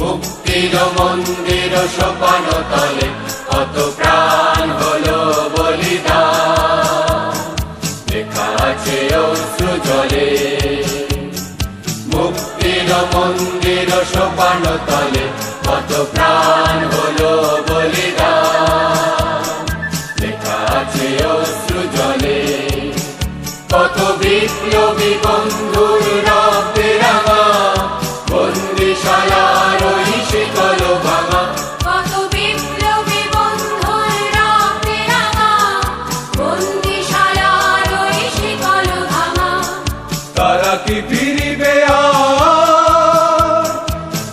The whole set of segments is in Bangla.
মুক্তির মন্দির সোপান তলে কত প্রাণ হলো বলিদান, লেখা আছে অশ্রু জলে। মুক্তির মন্দির সোপান তলে কত প্রাণ হলো বলিদান, লেখা আছে অশ্রু জলে। কত বিপ্লবী বন্ধুর রক্তে রাঙা বন্দিশালার ওই শিকল ভাঙা, কত বিপ্লবী বন্ধুর রক্তে রাঙা বন্দিশালার ওই শিকল ভাঙা। তারা কি ফিরিবে আর,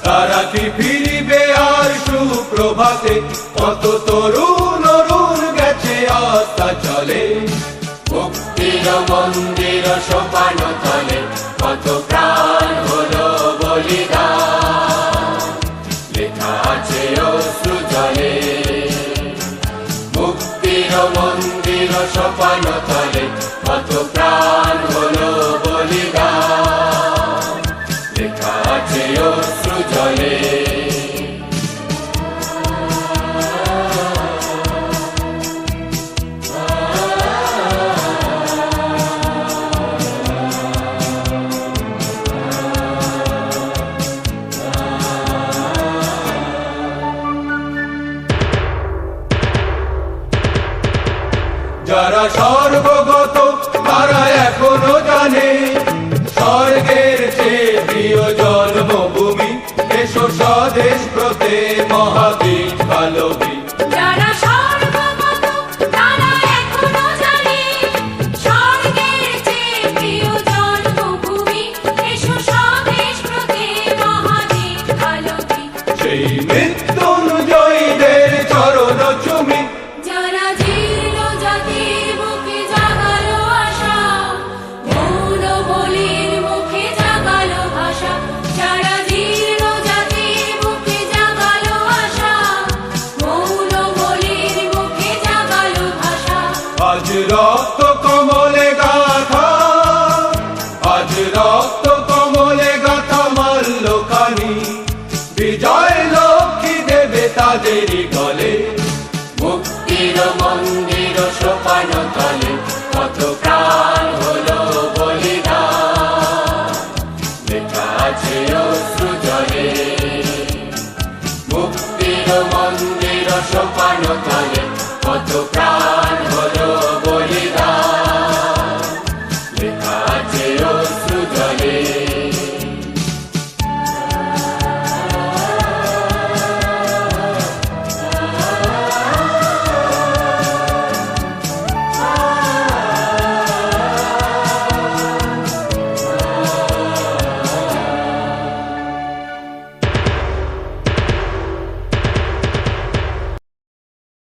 তারা কি ফিরিবে আর সুপ্রভাতে? কত তরুণ অরুণ গেছে আস্থা চলে। মুক্তির মন্দির সোপান তলে কত প্রাণ হলো বলিদান, লেখা আছে অশ্রু জলে। মুক্তির মন্দির সোপান তলে কত প্রাণ হলো বলিদান, লেখা আছে অশ্রু জলে। যারা সর্বগত তারা এখনো জানে স্বর্গের চেয়ে প্রিয় জন্মভূমি। এসো স্বদেশ ব্রতে মহাবীর কালবি। যারা সর্বগত তারা এখনো জানে স্বর্গের চেয়ে প্রিয় জন্মভূমি। এসো স্বদেশ ব্রতে মহাবীর কালবি। সেই মৃত্যুঞ্জয়ীদের চরণ চুমি। যারা জীর্ণ জাতির মুখে জাগালো আশা, মৌন বলির মুখে জাগালো ভাষা। যারা জীর্ণ জাতির মুখে জাগালো আশা, মৌন বলির মুখে জাগালো ভাষা। আজ রক্ত কমলে গাথা, আজ রক্ত কমলে গাথা মাল্যখানি। বিজয় লক্ষ্মী দেবে তাদেরই গলে। মুক্তির মন্দির সোপান তলে কত প্রাণ হলো বলিদান, লেখা আছে অশ্রু জলে। মুক্তির মন্দির সোপান তলে কত প্রাণ